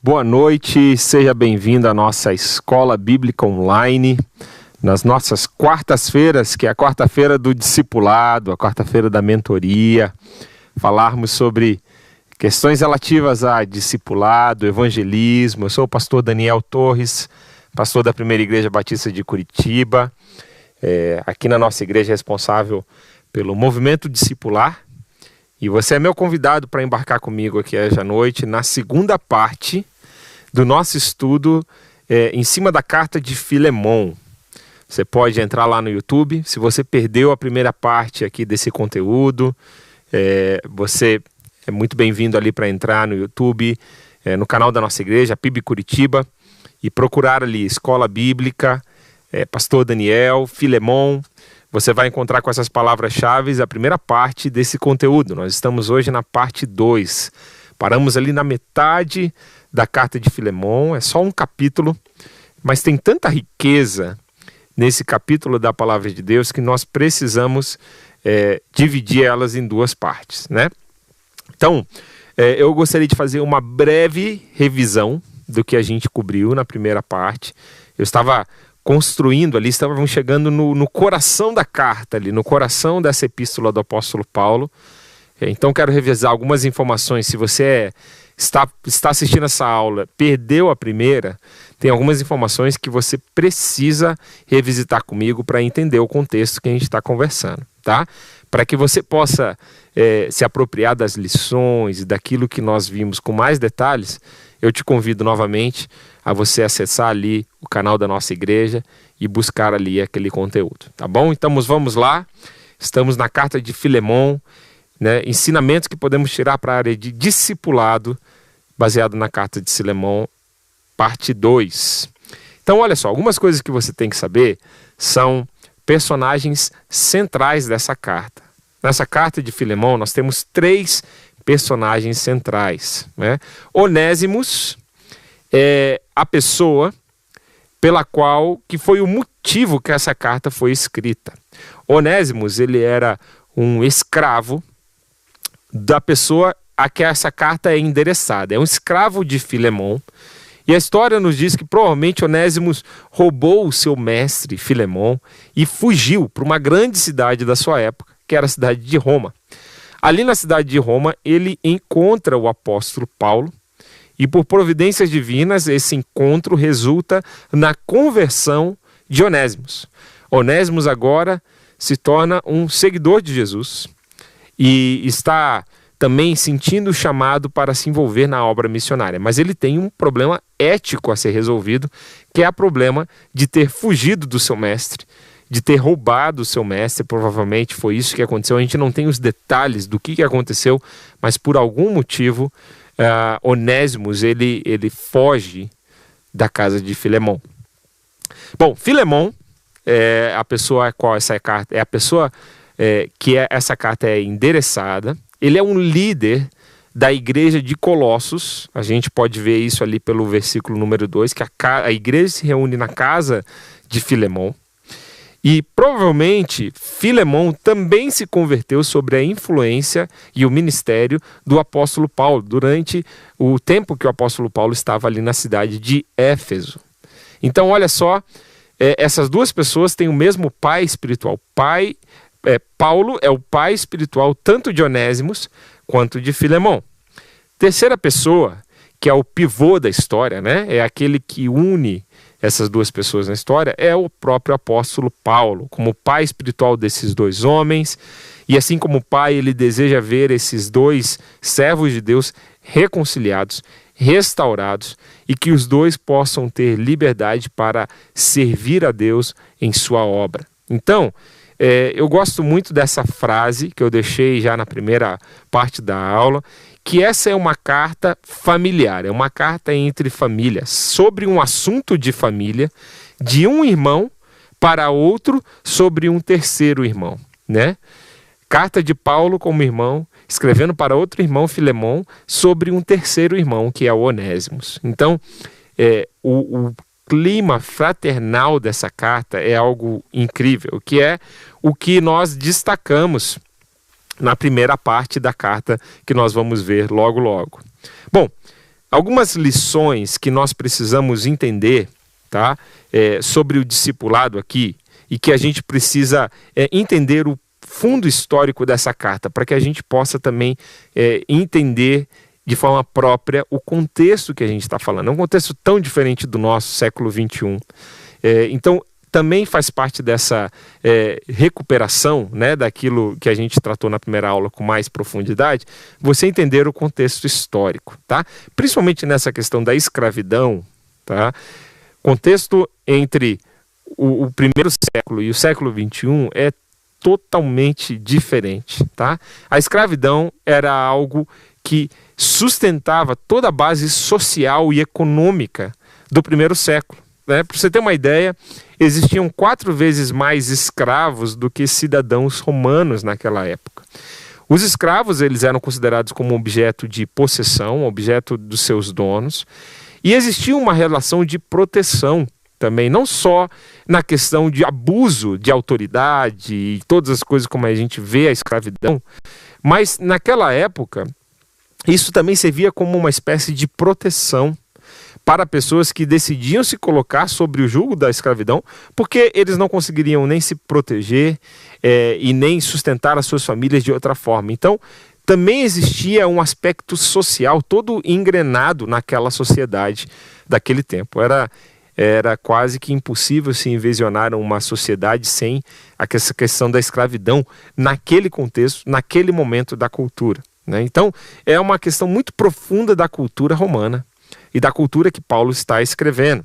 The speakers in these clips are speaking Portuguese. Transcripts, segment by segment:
Boa noite, seja bem-vindo à nossa Escola Bíblica Online, nas nossas quartas-feiras, que é a quarta-feira do discipulado, a quarta-feira da mentoria, falarmos sobre questões relativas a discipulado, evangelismo. Eu sou o pastor Daniel Torres, pastor da Primeira Igreja Batista de Curitiba, aqui na nossa igreja responsável pelo movimento discipular. E você é meu convidado para embarcar comigo aqui hoje à noite na segunda parte do nosso estudo em cima da carta de Filemon. Você pode entrar lá no YouTube. Se você perdeu a primeira parte aqui desse conteúdo, você é muito bem-vindo ali para entrar no YouTube, no canal da nossa igreja, PIB Curitiba, e procurar ali Escola Bíblica, Pastor Daniel, Filemon. Você vai encontrar com essas palavras-chave a primeira parte desse conteúdo. Nós estamos hoje na parte 2. Paramos ali na metade da carta de Filemon. É só um capítulo, mas tem tanta riqueza nesse capítulo da palavra de Deus que nós precisamos dividir elas em duas partes, né? Então, eu gostaria de fazer uma breve revisão do que a gente cobriu na primeira parte. Eu estava construindo ali, estávamos chegando no coração da carta ali, no coração dessa epístola do apóstolo Paulo. Então quero revisar algumas informações. Se você está assistindo essa aula, perdeu a primeira, tem algumas informações que você precisa revisitar comigo para entender o contexto que a gente está conversando, tá? Para que você possa se apropriar das lições e daquilo que nós vimos com mais detalhes, eu te convido novamente a você acessar ali o canal da nossa igreja e buscar ali aquele conteúdo, tá bom? Então vamos lá, estamos na carta de Filemon, né? Ensinamentos que podemos tirar para a área de discipulado, baseado na carta de Filemon, parte 2. Então olha só, algumas coisas que você tem que saber são personagens centrais dessa carta. Nessa carta de Filemon nós temos 3 personagens centrais, né? Onésimos é a pessoa pela qual, que foi o motivo que essa carta foi escrita. Onésimos, ele era um escravo da pessoa a que essa carta é endereçada. É um escravo de Filemon. E a história nos diz que provavelmente Onésimos roubou o seu mestre Filemon e fugiu para uma grande cidade da sua época, que era a cidade de Roma. Ali na cidade de Roma, ele encontra o apóstolo Paulo e por providências divinas, esse encontro resulta na conversão de Onésimos. Onésimos agora se torna um seguidor de Jesus e está também sentindo o chamado para se envolver na obra missionária. Mas ele tem um problema ético a ser resolvido, que é o problema de ter fugido do seu mestre, de ter roubado o seu mestre. Provavelmente foi isso que aconteceu. A gente não tem os detalhes do que aconteceu, mas por algum motivo Onésimos ele foge da casa de Filemon. Bom, Filemon é a pessoa a qual essa carta é a pessoa que essa carta é endereçada. Ele é um líder da igreja de Colossos. A gente pode ver isso ali pelo versículo número 2, que a igreja se reúne na casa de Filemon. E provavelmente Filemon também se converteu sobre a influência e o ministério do apóstolo Paulo durante o tempo que o apóstolo Paulo estava ali na cidade de Éfeso. Então olha só, essas duas pessoas têm o mesmo pai espiritual. Paulo é o pai espiritual tanto de Onésimos quanto de Filemon. Terceira pessoa, que é o pivô da história, né? É aquele que une essas duas pessoas na história, é o próprio apóstolo Paulo, como pai espiritual desses dois homens. E assim como pai, ele deseja ver esses dois servos de Deus reconciliados, restaurados, e que os dois possam ter liberdade para servir a Deus em sua obra. Então, eu gosto muito dessa frase que eu deixei já na primeira parte da aula, que essa é uma carta familiar, é uma carta entre famílias, sobre um assunto de família, de um irmão para outro sobre um terceiro irmão, né? Carta de Paulo como irmão, escrevendo para outro irmão, Filemon, sobre um terceiro irmão, que é o Onésimos. Então, o clima fraternal dessa carta é algo incrível, que é o que nós destacamos na primeira parte da carta que nós vamos ver logo logo. Bom, algumas lições que nós precisamos entender, tá? Sobre o discipulado aqui, e que a gente precisa entender o fundo histórico dessa carta, para que a gente possa também entender de forma própria o contexto que a gente está falando. É um contexto tão diferente do nosso século XXI. Então, também faz parte dessa recuperação, né, daquilo que a gente tratou na primeira aula com mais profundidade, você entender o contexto histórico, tá? Principalmente nessa questão da escravidão, tá? Contexto entre o primeiro século e o século XXI é totalmente diferente, tá? A escravidão era algo que sustentava toda a base social e econômica do primeiro século, né? Para você ter uma ideia, existiam 4 vezes mais escravos do que cidadãos romanos naquela época. Os escravos, eles eram considerados como objeto de possessão, objeto dos seus donos, e existia uma relação de proteção também, não só na questão de abuso de autoridade e todas as coisas como a gente vê a escravidão, mas naquela época isso também servia como uma espécie de proteção para pessoas que decidiam se colocar sobre o jugo da escravidão, porque eles não conseguiriam nem se proteger e nem sustentar as suas famílias de outra forma. Então, também existia um aspecto social todo engrenado naquela sociedade daquele tempo. Era quase que impossível se envisionar uma sociedade sem essa questão da escravidão naquele contexto, naquele momento da cultura, né? Então, é uma questão muito profunda da cultura romana e da cultura que Paulo está escrevendo.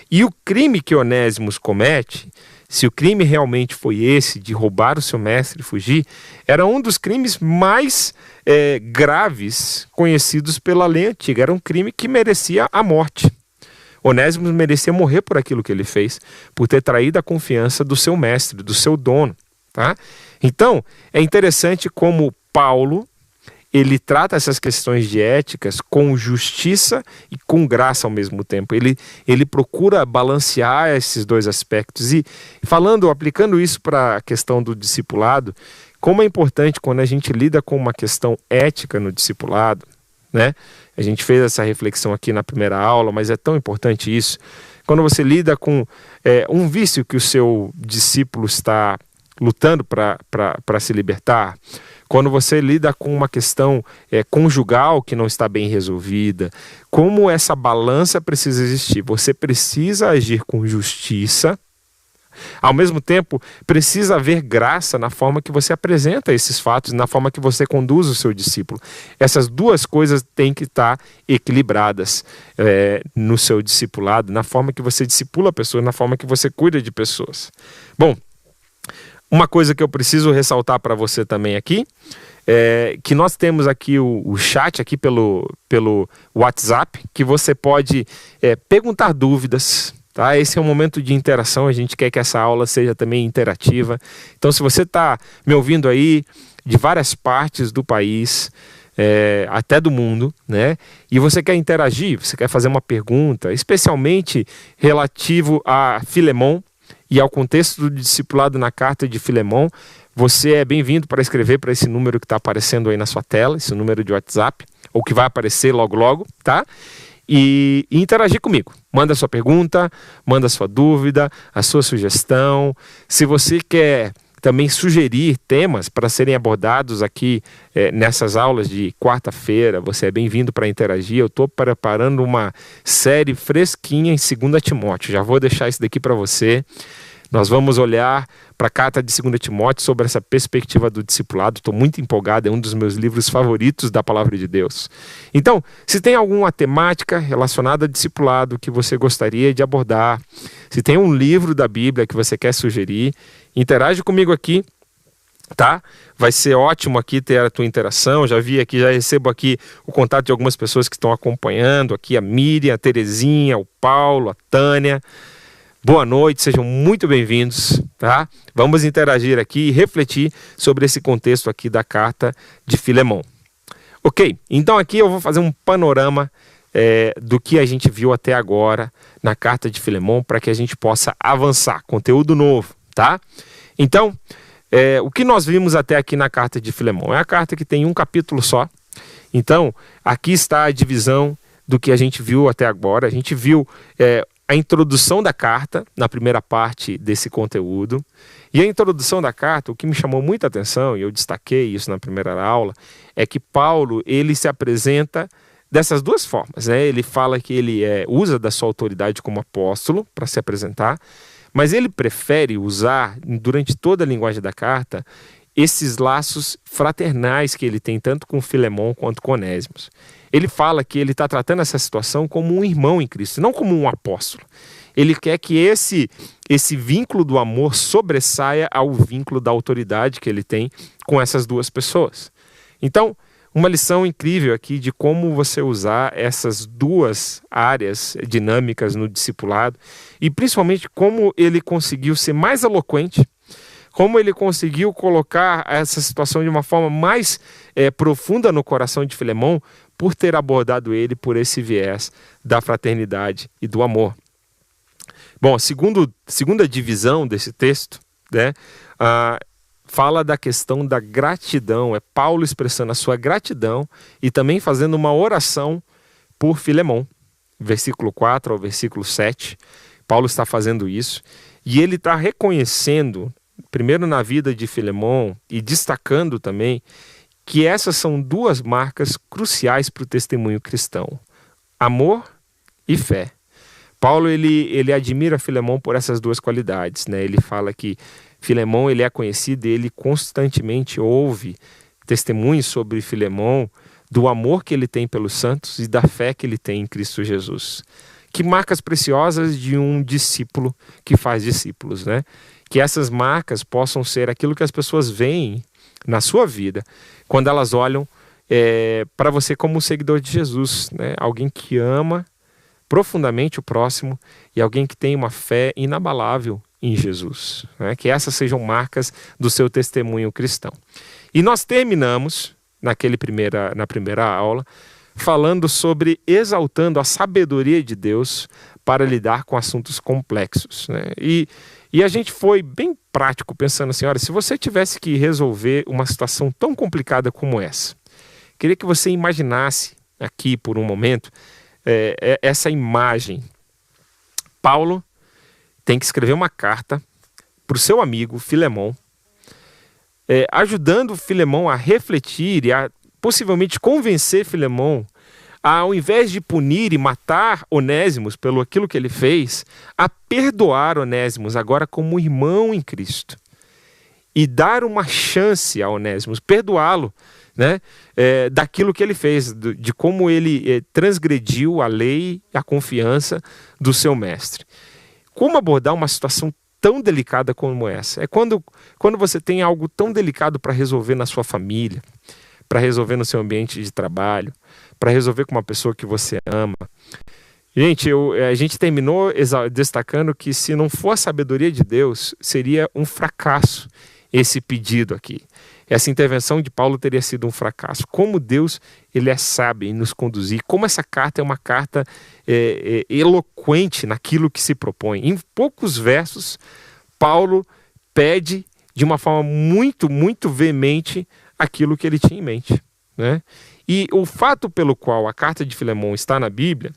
E o crime que Onésimo comete, se o crime realmente foi esse, de roubar o seu mestre e fugir, era um dos crimes mais graves conhecidos pela lei antiga. Era um crime que merecia a morte. Onésimo merecia morrer por aquilo que ele fez, por ter traído a confiança do seu mestre, do seu dono, tá? Então, é interessante como Paulo, ele trata essas questões de éticas com justiça e com graça ao mesmo tempo. Ele procura balancear esses dois aspectos. E aplicando isso para a questão do discipulado, como é importante quando a gente lida com uma questão ética no discipulado, né? A gente fez essa reflexão aqui na primeira aula, mas é tão importante isso. Quando você lida com um vício que o seu discípulo está lutando para se libertar, quando você lida com uma questão conjugal que não está bem resolvida, como essa balança precisa existir? Você precisa agir com justiça, ao mesmo tempo precisa haver graça na forma que você apresenta esses fatos, na forma que você conduz o seu discípulo. Essas duas coisas têm que estar equilibradas no seu discipulado, na forma que você discipula pessoas, na forma que você cuida de pessoas. Bom, uma coisa que eu preciso ressaltar para você também aqui, que nós temos aqui o chat aqui pelo WhatsApp, que você pode perguntar dúvidas, tá? Esse é um momento de interação, a gente quer que essa aula seja também interativa. Então, se você está me ouvindo aí de várias partes do país, até do mundo, né? E você quer interagir, você quer fazer uma pergunta, especialmente relativo a Filemão, e ao contexto do discipulado na carta de Filemão, você é bem-vindo para escrever para esse número que está aparecendo aí na sua tela, esse número de WhatsApp, ou que vai aparecer logo logo, tá? E interagir comigo. Manda a sua pergunta, manda a sua dúvida, a sua sugestão. Se você quer também sugerir temas para serem abordados aqui nessas aulas de quarta-feira, você é bem-vindo para interagir. Eu estou preparando uma série fresquinha em 2 Timóteo. Já vou deixar isso daqui para você. Nós vamos olhar para a carta de 2 Timóteo sobre essa perspectiva do discipulado. Estou muito empolgado, é um dos meus livros favoritos da Palavra de Deus. Então, se tem alguma temática relacionada a discipulado que você gostaria de abordar, se tem um livro da Bíblia que você quer sugerir, interage comigo aqui, tá? Vai ser ótimo aqui ter a tua interação. Já recebo aqui o contato de algumas pessoas que estão acompanhando aqui, a Miriam, a Terezinha, o Paulo, a Tânia. Boa noite, sejam muito bem-vindos, tá? Vamos interagir aqui e refletir sobre esse contexto aqui da carta de Filemão. Ok, então aqui eu vou fazer um panorama do que a gente viu até agora na carta de Filemão para que a gente possa avançar, conteúdo novo, tá? Então, o que nós vimos até aqui na carta de Filemão? É a carta que tem um capítulo só. Então, aqui está a divisão do que a gente viu até agora. A gente viu a introdução da carta na primeira parte desse conteúdo. E a introdução da carta, o que me chamou muita atenção, e eu destaquei isso na primeira aula, é que Paulo, ele se apresenta dessas duas formas, né? Ele fala que ele usa da sua autoridade como apóstolo para se apresentar, mas ele prefere usar, durante toda a linguagem da carta, esses laços fraternais que ele tem tanto com Filemon quanto com Onésimos. Ele fala que ele está tratando essa situação como um irmão em Cristo, não como um apóstolo. Ele quer que esse vínculo do amor sobressaia ao vínculo da autoridade que ele tem com essas duas pessoas. Então, uma lição incrível aqui de como você usar essas duas áreas dinâmicas no discipulado e principalmente como ele conseguiu ser mais eloquente, como ele conseguiu colocar essa situação de uma forma mais profunda no coração de Filemon por ter abordado ele por esse viés da fraternidade e do amor. Bom, segunda divisão desse texto, né, fala da questão da gratidão. É Paulo expressando a sua gratidão e também fazendo uma oração por Filemon. Versículo 4 ao versículo 7, Paulo está fazendo isso. E ele está reconhecendo, primeiro na vida de Filemon e destacando também, que essas são duas marcas cruciais para o testemunho cristão: amor e fé. Paulo ele admira Filemon por essas duas qualidades, né? Ele fala que Filemon ele é conhecido, ele constantemente ouve testemunhos sobre Filemon, do amor que ele tem pelos santos e da fé que ele tem em Cristo Jesus. Que marcas preciosas de um discípulo que faz discípulos, né? Que essas marcas possam ser aquilo que as pessoas veem na sua vida quando elas olham para você como um seguidor de Jesus, né? Alguém que ama profundamente o próximo e alguém que tem uma fé inabalável em Jesus, né? Que essas sejam marcas do seu testemunho cristão. E nós terminamos na primeira aula falando sobre exaltando a sabedoria de Deus para lidar com assuntos complexos, né? E a gente foi bem prático pensando assim, olha, se você tivesse que resolver uma situação tão complicada como essa, queria que você imaginasse aqui por um momento essa imagem. Paulo tem que escrever uma carta para o seu amigo Filemon, ajudando Filemon a refletir e a possivelmente convencer Filemon a, ao invés de punir e matar Onésimos pelo aquilo que ele fez, a perdoar Onésimos agora como irmão em Cristo e dar uma chance a Onésimos, perdoá-lo, né, daquilo que ele fez, de como ele transgrediu a lei e a confiança do seu mestre. Como abordar uma situação tão delicada como essa? É quando você tem algo tão delicado para resolver na sua família, para resolver no seu ambiente de trabalho, para resolver com uma pessoa que você ama. Gente, a gente terminou destacando que se não for a sabedoria de Deus, seria um fracasso esse pedido aqui. Essa intervenção de Paulo teria sido um fracasso. Como Deus ele é sábio em nos conduzir, como essa carta é uma carta eloquente naquilo que se propõe. Em poucos versos, Paulo pede de uma forma muito, muito veemente aquilo que ele tinha em mente, né? E o fato pelo qual a carta de Filemon está na Bíblia,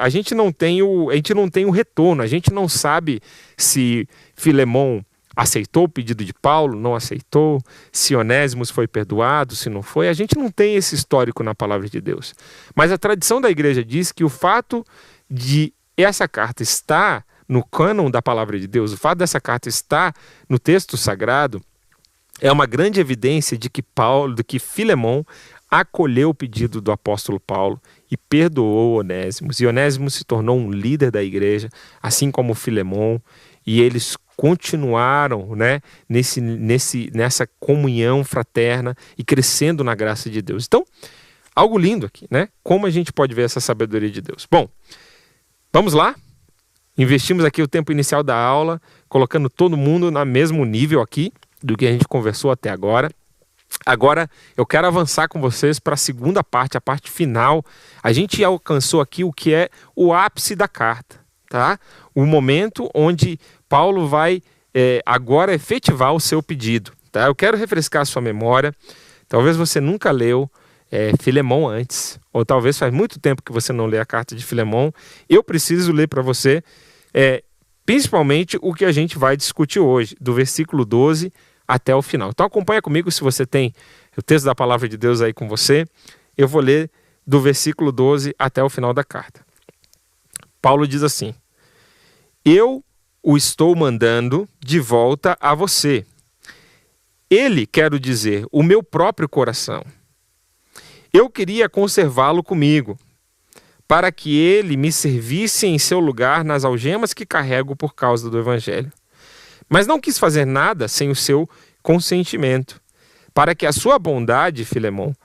a gente não tem o retorno, a gente não sabe se Filemon aceitou o pedido de Paulo, não aceitou, se Onésimos foi perdoado, se não foi. A gente não tem esse histórico na palavra de Deus. Mas a tradição da igreja diz que o fato de essa carta estar no cânon da palavra de Deus, o fato dessa carta estar no texto sagrado, é uma grande evidência de que Filemon acolheu o pedido do apóstolo Paulo e perdoou Onésimos. E Onésimo se tornou um líder da igreja, assim como Filemon, e eles continuaram, né, nessa comunhão fraterna e crescendo na graça de Deus. Então, algo lindo aqui, né? Como a gente pode ver essa sabedoria de Deus? Bom, vamos lá? Investimos aqui o tempo inicial da aula, colocando todo mundo no mesmo nível aqui do que a gente conversou até agora. Agora, eu quero avançar com vocês para a segunda parte, a parte final. A gente alcançou aqui o que é o ápice da carta, tá? O momento onde Paulo vai agora efetivar o seu pedido, tá? Eu quero refrescar a sua memória. Talvez você nunca leu Filemão antes, ou talvez faz muito tempo que você não lê a carta de Filemão. Eu preciso ler para você, principalmente o que a gente vai discutir hoje, do versículo 12 até o final. Então acompanha comigo, se você tem o texto da palavra de Deus aí com você. Eu vou ler do versículo 12 até o final da carta. Paulo diz assim: eu o estou mandando de volta a você. Ele, quero dizer, o meu próprio coração. Eu queria conservá-lo comigo, para que ele me servisse em seu lugar nas algemas que carrego por causa do Evangelho. Mas não quis fazer nada sem o seu consentimento, para que a sua bondade, Filemão,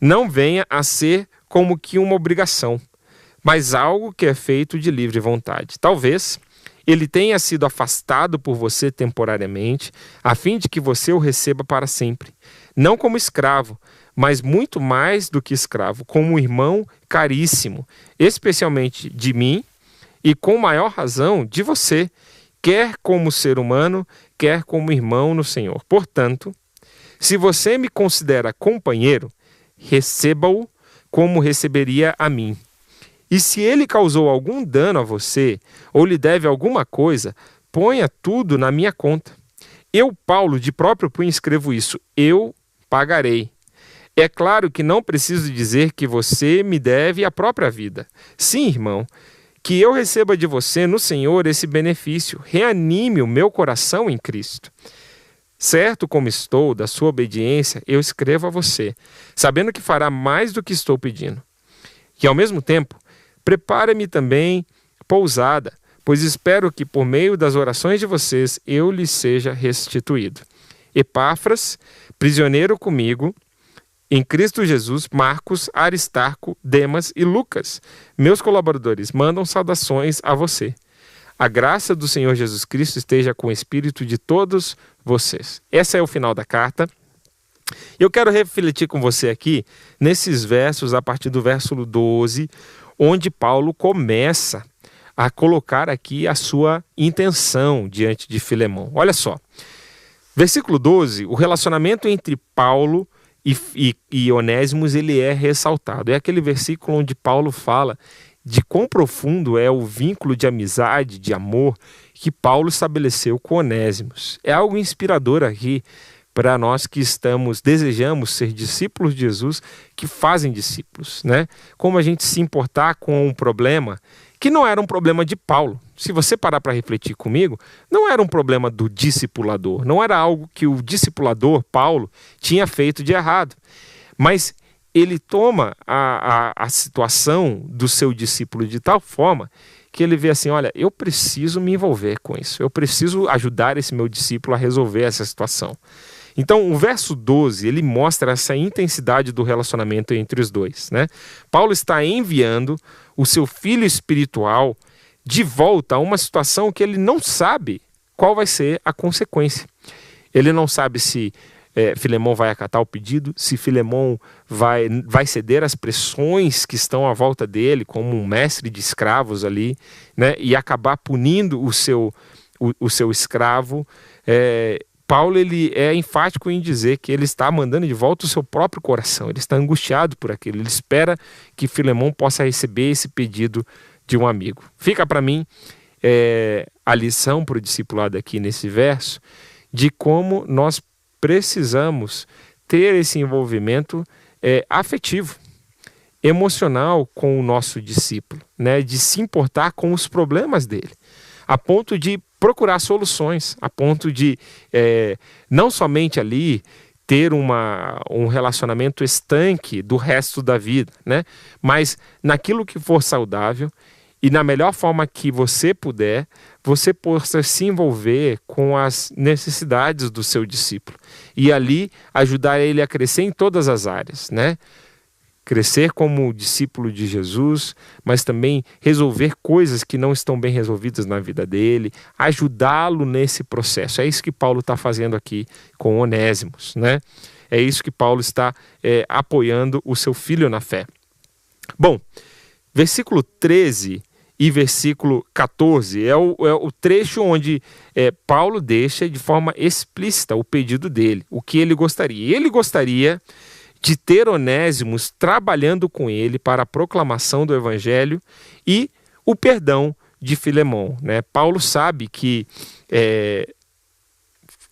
não venha a ser como que uma obrigação, mas algo que é feito de livre vontade. Talvez ele tenha sido afastado por você temporariamente, a fim de que você o receba para sempre, não como escravo, mas muito mais do que escravo, como um irmão caríssimo, especialmente de mim e com maior razão de você, quer como ser humano, quer como irmão no Senhor. Portanto, se você me considera companheiro, receba-o como receberia a mim. E se ele causou algum dano a você, ou lhe deve alguma coisa, ponha tudo na minha conta. Eu, Paulo, de próprio punho escrevo isso: eu pagarei. É claro que não preciso dizer que você me deve a própria vida. Sim, irmão, que eu receba de você no Senhor esse benefício. Reanime o meu coração em Cristo. Certo como estou da sua obediência, eu escrevo a você, sabendo que fará mais do que estou pedindo. E ao mesmo tempo, prepare-me também pousada, pois espero que por meio das orações de vocês eu lhes seja restituído. Epáfras, prisioneiro comigo, em Cristo Jesus, Marcos, Aristarco, Demas e Lucas, meus colaboradores, mandam saudações a você. A graça do Senhor Jesus Cristo esteja com o espírito de todos vocês. Esse é o final da carta. Eu quero refletir com você aqui nesses versos, a partir do verso 12, onde Paulo começa a colocar aqui a sua intenção diante de Filemão. Olha só, versículo 12, o relacionamento entre Paulo e Onésimos, ele é ressaltado. É aquele versículo onde Paulo fala de quão profundo é o vínculo de amizade, de amor que Paulo estabeleceu com Onésimos. É algo inspirador aqui para nós que desejamos ser discípulos de Jesus, que fazem discípulos, né? Como a gente se importar com um problema que não era um problema de Paulo. Se você parar para refletir comigo, não era um problema do discipulador, não era algo que o discipulador, Paulo, tinha feito de errado. Mas ele toma a situação do seu discípulo de tal forma que ele vê assim: olha, eu preciso me envolver com isso, eu preciso ajudar esse meu discípulo a resolver essa situação. Então, o verso 12, ele mostra essa intensidade do relacionamento entre os dois, né? Paulo está enviando o seu filho espiritual de volta a uma situação que ele não sabe qual vai ser a consequência. Ele não sabe se Filemão vai acatar o pedido, se Filemão vai ceder às pressões que estão à volta dele, como um mestre de escravos ali, né? E acabar punindo o seu escravo. Paulo, ele é enfático em dizer que ele está mandando de volta o seu próprio coração, ele está angustiado por aquilo, ele espera que Filemão possa receber esse pedido de um amigo. Fica para mim a lição para o discipulado aqui nesse verso, de como nós precisamos ter esse envolvimento afetivo, emocional com o nosso discípulo, né? De se importar com os problemas dele, a ponto de procurar soluções, a ponto de não somente ali ter um relacionamento estanque do resto da vida, né? Mas naquilo que for saudável e na melhor forma que você puder, você possa se envolver com as necessidades do seu discípulo e ali ajudar ele a crescer em todas as áreas, né? Crescer como discípulo de Jesus, mas também resolver coisas que não estão bem resolvidas na vida dele, ajudá-lo nesse processo. É isso que Paulo está fazendo aqui com Onésimos, né? É isso que Paulo está apoiando o seu filho na fé. Bom, versículo 13 e versículo 14 é o trecho onde Paulo deixa de forma explícita o pedido dele, o que ele gostaria. Ele gostaria de ter Onésimos trabalhando com ele para a proclamação do evangelho e o perdão de Filemão, né? Paulo sabe que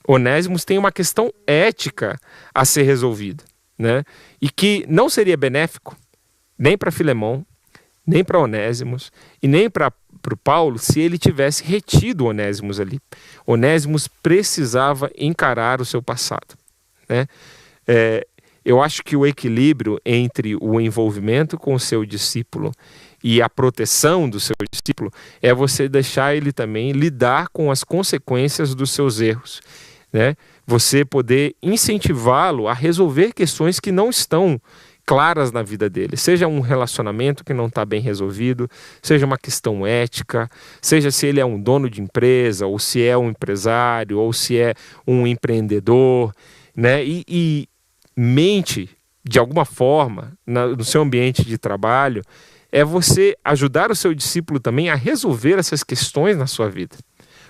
Onésimos tem uma questão ética a ser resolvida, né? E que não seria benéfico nem para Filemão, nem para Onésimos e nem para o Paulo se ele tivesse retido Onésimos ali. Onésimos precisava encarar o seu passado, né? Eu acho que o equilíbrio entre o envolvimento com o seu discípulo e a proteção do seu discípulo é você deixar ele também lidar com as consequências dos seus erros, né? Você poder incentivá-lo a resolver questões que não estão claras na vida dele, seja um relacionamento que não está bem resolvido, seja uma questão ética, seja se ele é um dono de empresa, ou se é um empresário, ou se é um empreendedor, né? E mente, de alguma forma, no seu ambiente de trabalho, é você ajudar o seu discípulo também a resolver essas questões na sua vida,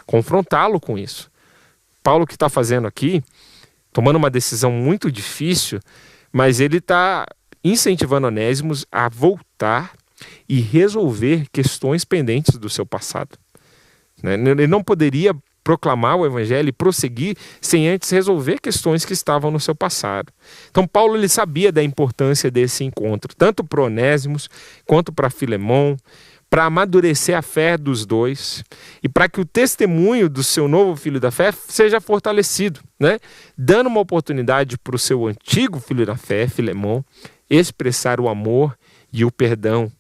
confrontá-lo com isso. Paulo que está fazendo aqui, tomando uma decisão muito difícil, mas ele está incentivando Onésimos a voltar e resolver questões pendentes do seu passado, né? Ele não poderia proclamar o evangelho e prosseguir sem antes resolver questões que estavam no seu passado. Então Paulo ele sabia da importância desse encontro, tanto para Onésimos quanto para Filemão, para amadurecer a fé dos dois e para que o testemunho do seu novo filho da fé seja fortalecido, né? Dando uma oportunidade para o seu antigo filho da fé, Filemão, expressar o amor e o perdão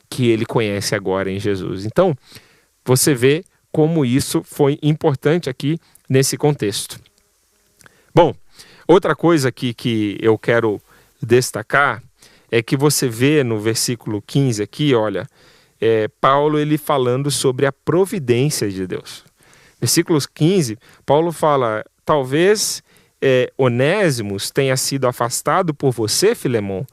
que ele conhece agora em Jesus. Então, você vê como isso foi importante aqui nesse contexto. Bom, outra coisa aqui que eu quero destacar é que você vê no versículo 15 aqui, olha, Paulo ele falando sobre a providência de Deus. Versículos 15, Paulo fala, talvez Onésimos tenha sido afastado por você, Filemão,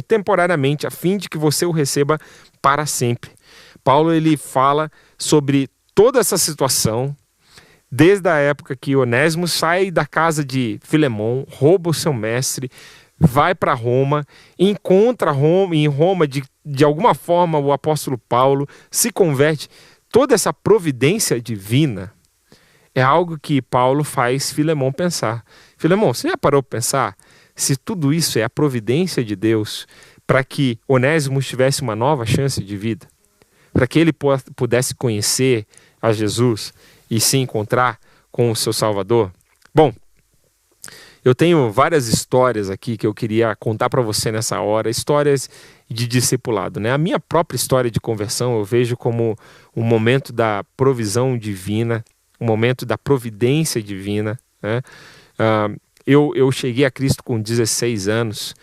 temporariamente, a fim de que você o receba para sempre. Paulo ele fala sobre toda essa situação, desde a época que Onésimo sai da casa de Filemão, rouba o seu mestre, vai para Roma, encontra em Roma, de alguma forma, o apóstolo Paulo, se converte. Toda essa providência divina é algo que Paulo faz Filemão pensar. Filemão, você já parou para pensar se tudo isso é a providência de Deus para que Onésimo tivesse uma nova chance de vida? Para que ele pudesse conhecer a Jesus e se encontrar com o seu Salvador? Bom, eu tenho várias histórias aqui que eu queria contar para você nessa hora, histórias de discipulado, né? A minha própria história de conversão eu vejo como um momento da provisão divina, um momento da providência divina, né? Eu cheguei a Cristo com 16 anos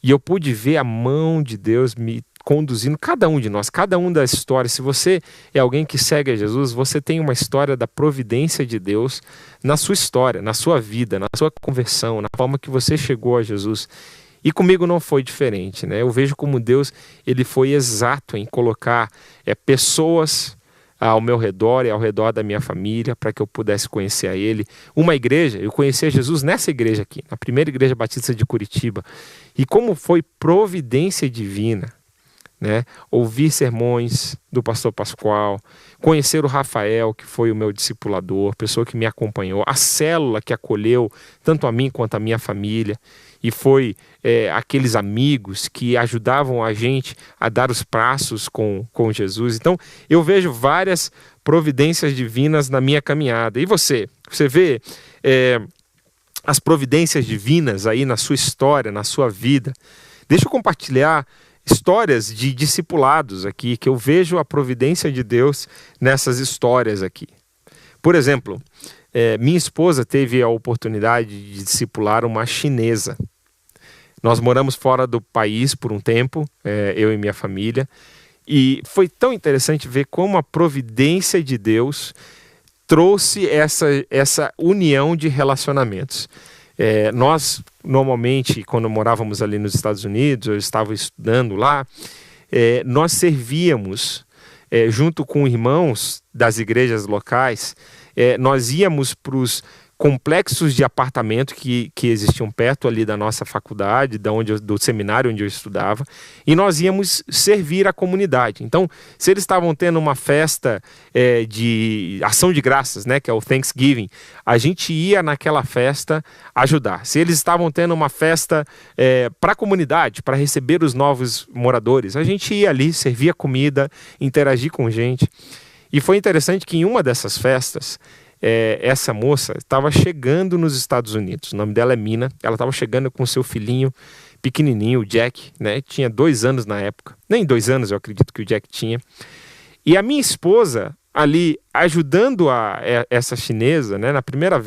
e eu pude ver a mão de Deus me conduzindo, cada um de nós, cada um das histórias. Se você é alguém que segue a Jesus, você tem uma história da providência de Deus na sua história, na sua vida, na sua conversão, na forma que você chegou a Jesus. E comigo não foi diferente, né? Eu vejo como Deus ele foi exato em colocar pessoas ao meu redor e ao redor da minha família para que eu pudesse conhecer a Ele. Uma igreja, eu conheci a Jesus nessa igreja aqui, na primeira igreja batista de Curitiba. E como foi providência divina, né? Ouvir sermões do pastor Pascoal, conhecer o Rafael, que foi o meu discipulador, pessoa que me acompanhou, a célula que acolheu tanto a mim quanto a minha família, e foi aqueles amigos que ajudavam a gente a dar os passos com Jesus. Então eu vejo várias providências divinas na minha caminhada. E você vê as providências divinas aí na sua história, na sua vida? Deixa eu compartilhar histórias de discipulados aqui, que eu vejo a providência de Deus nessas histórias aqui. Por exemplo, minha esposa teve a oportunidade de discipular uma chinesa. Nós moramos fora do país por um tempo, eu e minha família, e foi tão interessante ver como a providência de Deus trouxe essa união de relacionamentos. Nós, normalmente, quando morávamos ali nos Estados Unidos, eu estava estudando lá, nós servíamos, junto com irmãos das igrejas locais, nós íamos para os complexos de apartamento que existiam perto ali da nossa faculdade, do seminário onde eu estudava, e nós íamos servir a comunidade. Então, se eles estavam tendo uma festa de ação de graças, né, que é o Thanksgiving, a gente ia naquela festa ajudar. Se eles estavam tendo uma festa para a comunidade, para receber os novos moradores, a gente ia ali, servia comida, interagir com gente. E foi interessante que em uma dessas festas, essa moça estava chegando nos Estados Unidos. O nome dela é Mina. Ela estava chegando com seu filhinho pequenininho, o Jack, né? Tinha 2 anos na época. Nem 2 anos eu acredito que o Jack tinha. E a minha esposa ali ajudando essa chinesa, né? Na primeira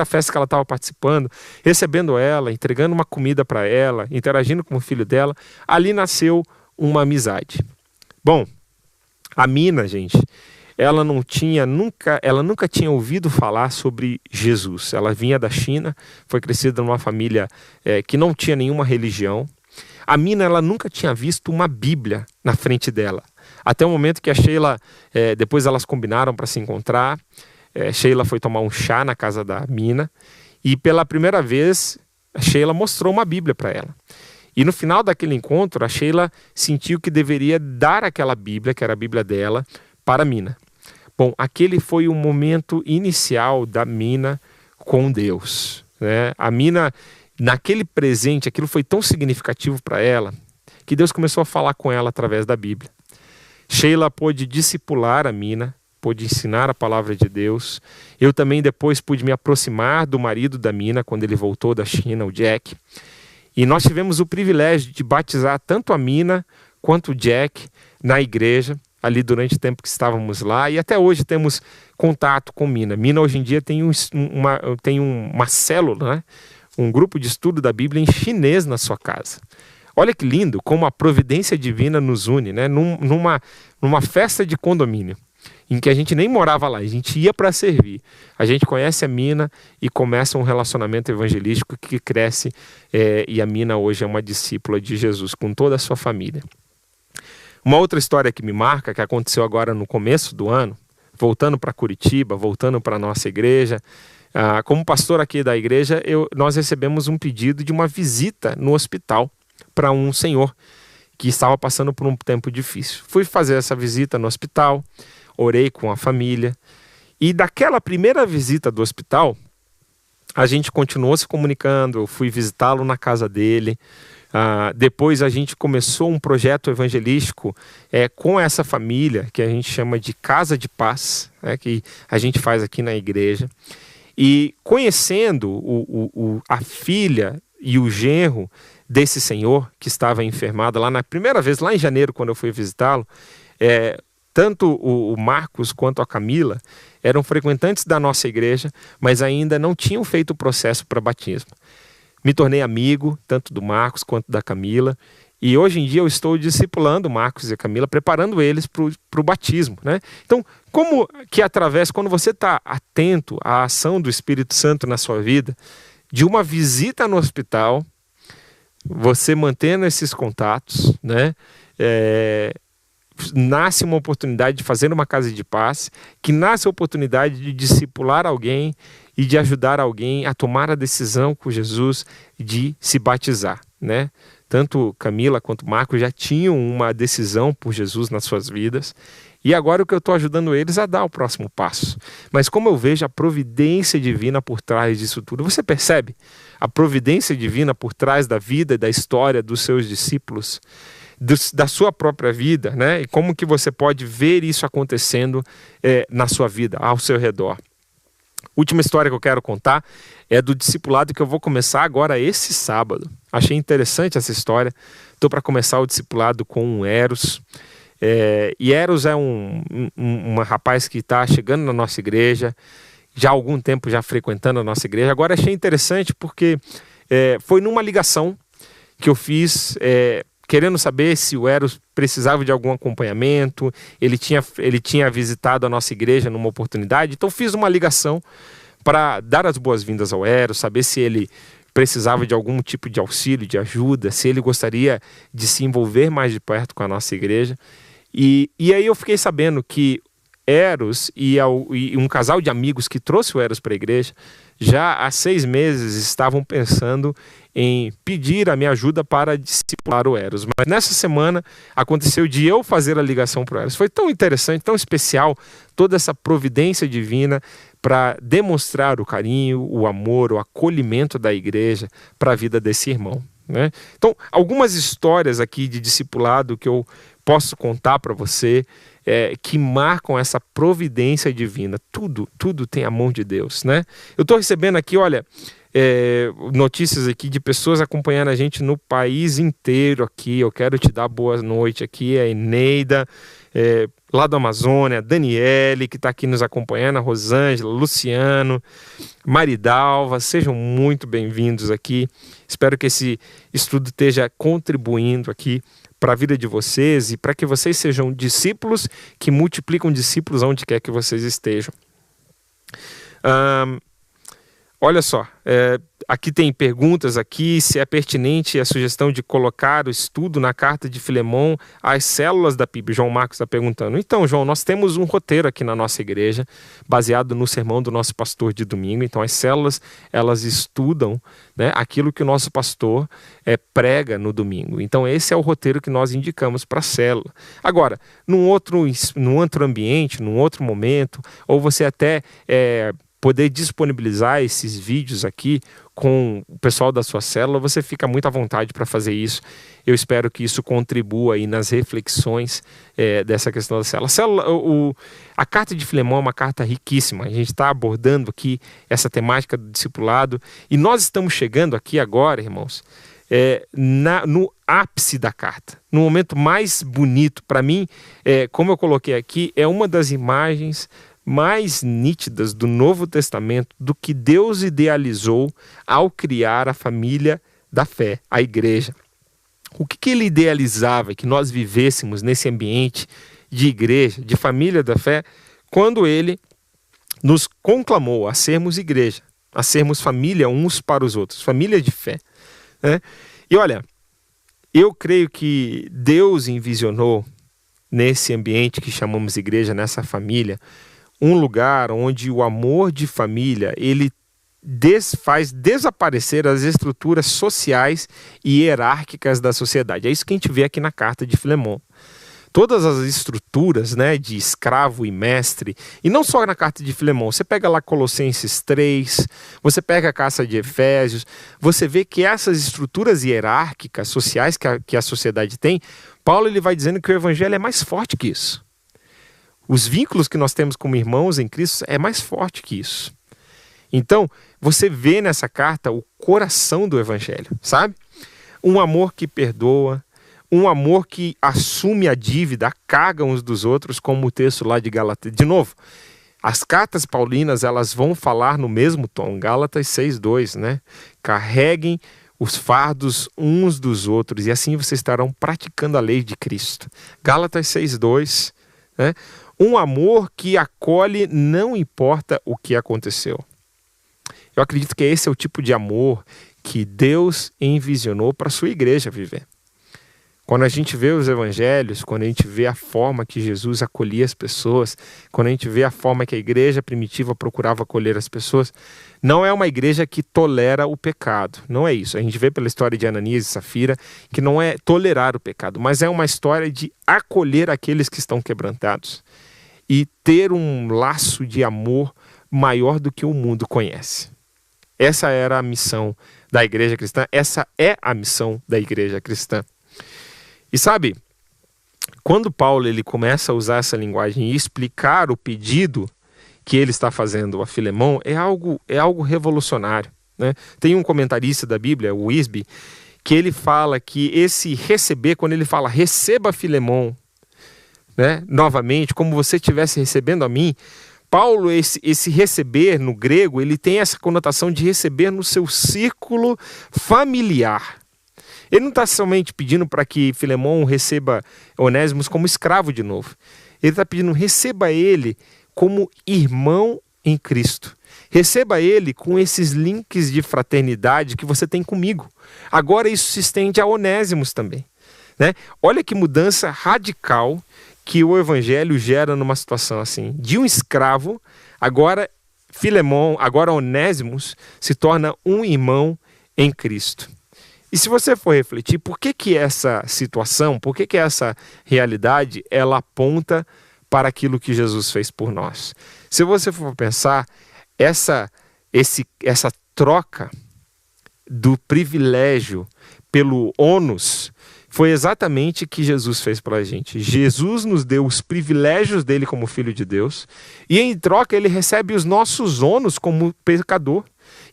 festa que ela estava participando, recebendo ela, entregando uma comida para ela, interagindo com o filho dela. Ali nasceu uma amizade. Bom, a Mina, gente, ela nunca tinha ouvido falar sobre Jesus. Ela vinha da China, foi crescida numa família que não tinha nenhuma religião. A Mina, ela nunca tinha visto uma Bíblia na frente dela. Até o momento que a Sheila, depois elas combinaram para se encontrar. Sheila foi tomar um chá na casa da Mina e pela primeira vez a Sheila mostrou uma Bíblia para ela. E no final daquele encontro, a Sheila sentiu que deveria dar aquela Bíblia, que era a Bíblia dela, para a Mina. Bom, aquele foi o momento inicial da Mina com Deus, né? A Mina, naquele presente, aquilo foi tão significativo para ela, que Deus começou a falar com ela através da Bíblia. Sheila pôde discipular a Mina, pôde ensinar a palavra de Deus. Eu também depois pude me aproximar do marido da Mina, quando ele voltou da China, o Jack. E nós tivemos o privilégio de batizar tanto a Mina quanto o Jack na igreja, ali durante o tempo que estávamos lá, e até hoje temos contato com Mina. Mina hoje em dia tem uma célula, né? Um grupo de estudo da Bíblia em chinês na sua casa. Olha que lindo como a providência divina nos une, né? Numa festa de condomínio, em que a gente nem morava lá, a gente ia para servir. A gente conhece a Mina e começa um relacionamento evangelístico que cresce, e a Mina hoje é uma discípula de Jesus com toda a sua família. Uma outra história que me marca, que aconteceu agora no começo do ano, voltando para Curitiba, voltando para a nossa igreja, como pastor aqui da igreja, nós recebemos um pedido de uma visita no hospital para um senhor que estava passando por um tempo difícil. Fui fazer essa visita no hospital, orei com a família, e daquela primeira visita do hospital, a gente continuou se comunicando, eu fui visitá-lo na casa dele. Depois a gente começou um projeto evangelístico com essa família, que a gente chama de Casa de Paz, que a gente faz aqui na igreja. E conhecendo a filha e o genro desse senhor que estava enfermado na primeira vez, lá em janeiro, quando eu fui visitá-lo, tanto o Marcos quanto a Camila eram frequentantes da nossa igreja, mas ainda não tinham feito o processo para batismo. Me tornei amigo, tanto do Marcos quanto da Camila, e hoje em dia eu estou discipulando o Marcos e a Camila, preparando eles para o batismo, né? Então, como que quando você está atento à ação do Espírito Santo na sua vida, de uma visita no hospital, você mantendo esses contatos, né? Nasce uma oportunidade de fazer uma casa de paz, que nasce a oportunidade de discipular alguém e de ajudar alguém a tomar a decisão com Jesus de se batizar, né? Tanto Camila quanto Marcos já tinham uma decisão por Jesus nas suas vidas, e agora o que eu estou ajudando eles a dar o próximo passo. Mas como eu vejo a providência divina por trás disso tudo, você percebe a providência divina por trás da vida e da história dos seus discípulos, da sua própria vida, né? E como que você pode ver isso acontecendo na sua vida, ao seu redor. Última história que eu quero contar é do discipulado que eu vou começar agora esse sábado. Achei interessante essa história. Estou para começar o discipulado com o Eros. E Eros é um rapaz que está chegando na nossa igreja, já há algum tempo já frequentando a nossa igreja. Agora achei interessante porque foi numa ligação que eu fiz, querendo saber se o Eros precisava de algum acompanhamento. Ele tinha visitado a nossa igreja numa oportunidade, então fiz uma ligação para dar as boas-vindas ao Eros, saber se ele precisava de algum tipo de auxílio, de ajuda, se ele gostaria de se envolver mais de perto com a nossa igreja. E aí eu fiquei sabendo que Eros e um casal de amigos que trouxe o Eros para a igreja já há 6 meses estavam pensando em pedir a minha ajuda para discipular o Eros. Mas nessa semana aconteceu de eu fazer a ligação para o Eros. Foi tão interessante, tão especial, toda essa providência divina para demonstrar o carinho, o amor, o acolhimento da igreja para a vida desse irmão, né? Então, algumas histórias aqui de discipulado que eu posso contar para você, que marcam essa providência divina. Tudo tem a mão de Deus, né? Eu estou recebendo aqui, olha, notícias aqui de pessoas acompanhando a gente no país inteiro aqui. Eu quero te dar boa noite aqui, a Eneida, lá do Amazônia, a Daniele, que está aqui nos acompanhando, a Rosângela, Luciano, Maridalva, sejam muito bem-vindos aqui. Espero que esse estudo esteja contribuindo aqui para a vida de vocês e para que vocês sejam discípulos que multiplicam discípulos onde quer que vocês estejam. Olha só, aqui tem perguntas aqui, se é pertinente a sugestão de colocar o estudo na carta de Filemão às células da PIB. João Marcos está perguntando. Então, João, nós temos um roteiro aqui na nossa igreja, baseado no sermão do nosso pastor de domingo. Então, as células, elas estudam, né, aquilo que o nosso pastor prega no domingo. Então, esse é o roteiro que nós indicamos para a célula. Agora, num outro ambiente, num outro momento, ou você até poder disponibilizar esses vídeos aqui com o pessoal da sua célula, você fica muito à vontade para fazer isso. Eu espero que isso contribua aí nas reflexões dessa questão da célula. A carta de Filemão é uma carta riquíssima. A gente está abordando aqui essa temática do discipulado e nós estamos chegando aqui agora, irmãos, no ápice da carta, no momento mais bonito. Para mim, como eu coloquei aqui, é uma das imagens mais nítidas do Novo Testamento do que Deus idealizou ao criar a família da fé, a igreja. O que ele idealizava que nós vivêssemos nesse ambiente de igreja, de família da fé, quando ele nos conclamou a sermos igreja, a sermos família uns para os outros, família de fé, né? E olha, eu creio que Deus envisionou nesse ambiente que chamamos igreja, nessa família, um lugar onde o amor de família, ele faz desaparecer as estruturas sociais e hierárquicas da sociedade. É isso que a gente vê aqui na carta de Filemão. Todas as estruturas, né, de escravo e mestre, e não só na carta de Filemão, você pega lá Colossenses 3, você pega a carta de Efésios, você vê que essas estruturas hierárquicas sociais que a sociedade tem, Paulo ele vai dizendo que o evangelho é mais forte que isso. Os vínculos que nós temos como irmãos em Cristo é mais forte que isso. Então, você vê nessa carta o coração do evangelho, sabe? Um amor que perdoa, um amor que assume a dívida, a carga uns dos outros, como o texto lá de Gálatas. De novo, as cartas paulinas, elas vão falar no mesmo tom, Gálatas 6:2, né? Carreguem os fardos uns dos outros e assim vocês estarão praticando a lei de Cristo. Gálatas 6:2, né? Um amor que acolhe, não importa o que aconteceu. Eu acredito que esse é o tipo de amor que Deus envisionou para a sua igreja viver. Quando a gente vê os evangelhos, quando a gente vê a forma que Jesus acolhia as pessoas, quando a gente vê a forma que a igreja primitiva procurava acolher as pessoas, não é uma igreja que tolera o pecado, não é isso. A gente vê pela história de Ananias e Safira que não é tolerar o pecado, mas é uma história de acolher aqueles que estão quebrantados e ter um laço de amor maior do que o mundo conhece. Essa era a missão da igreja cristã, essa é a missão da igreja cristã. E sabe, quando Paulo ele começa a usar essa linguagem e explicar o pedido que ele está fazendo a Filemão, é algo revolucionário, né? Tem um comentarista da Bíblia, o Wisby, que ele fala que esse receber, quando ele fala receba Filemão, né, novamente, como você estivesse recebendo a mim, Paulo, esse receber no grego, ele tem essa conotação de receber no seu círculo familiar. Ele não está somente pedindo para que Filemão receba Onésimo como escravo de novo. Ele está pedindo, receba ele como irmão em Cristo. Receba ele com esses links de fraternidade que você tem comigo. Agora isso se estende a Onésimos também, né? Olha que mudança radical que o evangelho gera numa situação assim. De um escravo, agora Filemon, agora Onésimos, se torna um irmão em Cristo. E se você for refletir, por que essa situação, por que essa realidade, ela aponta para aquilo que Jesus fez por nós? Se você for pensar, essa troca do privilégio pelo ônus foi exatamente o que Jesus fez para a gente. Jesus nos deu os privilégios dele como Filho de Deus e em troca ele recebe os nossos ônus como pecador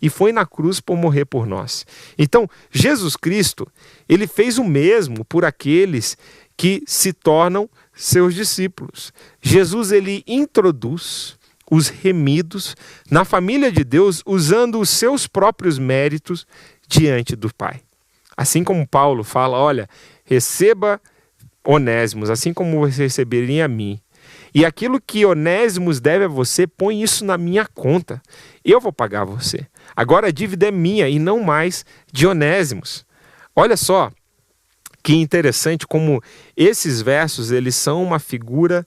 e foi na cruz por morrer por nós. Então, Jesus Cristo, ele fez o mesmo por aqueles que se tornam seus discípulos. Jesus, ele introduz os remidos na família de Deus usando os seus próprios méritos diante do Pai. Assim como Paulo fala, olha, receba Onésimos, assim como você receberia a mim. E aquilo que Onésimos deve a você, põe isso na minha conta. Eu vou pagar você. Agora a dívida é minha e não mais de Onésimos. Olha só que interessante como esses versos, eles são uma figura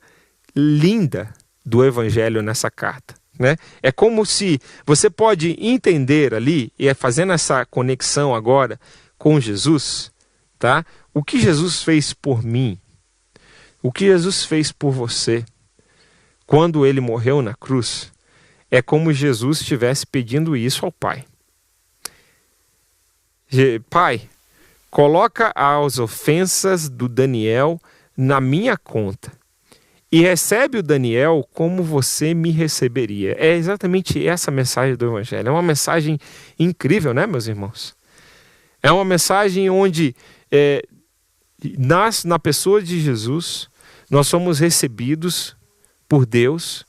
linda do Evangelho nessa carta. Né? É como se você pode entender ali, e fazendo essa conexão agora com Jesus, tá? O que Jesus fez por mim, o que Jesus fez por você, quando ele morreu na cruz, é como Jesus estivesse pedindo isso ao Pai. Pai, coloca as ofensas do Daniel na minha conta e recebe o Daniel como você me receberia. É exatamente essa mensagem do Evangelho. É uma mensagem incrível, né, meus irmãos? É uma mensagem onde, na pessoa de Jesus, nós somos recebidos por Deus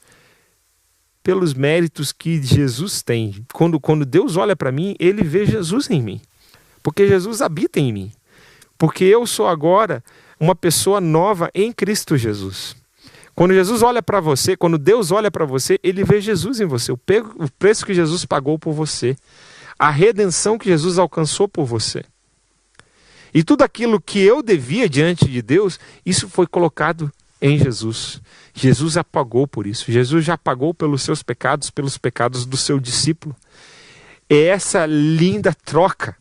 pelos méritos que Jesus tem. Quando Deus olha para mim, ele vê Jesus em mim. Porque Jesus habita em mim. Porque eu sou agora uma pessoa nova em Cristo Jesus. Quando Jesus olha para você, quando Deus olha para você, ele vê Jesus em você. O preço que Jesus pagou por você. A redenção que Jesus alcançou por você. E tudo aquilo que eu devia diante de Deus, isso foi colocado em Jesus. Jesus já pagou por isso. Jesus já pagou pelos seus pecados, pelos pecados do seu discípulo. É essa linda troca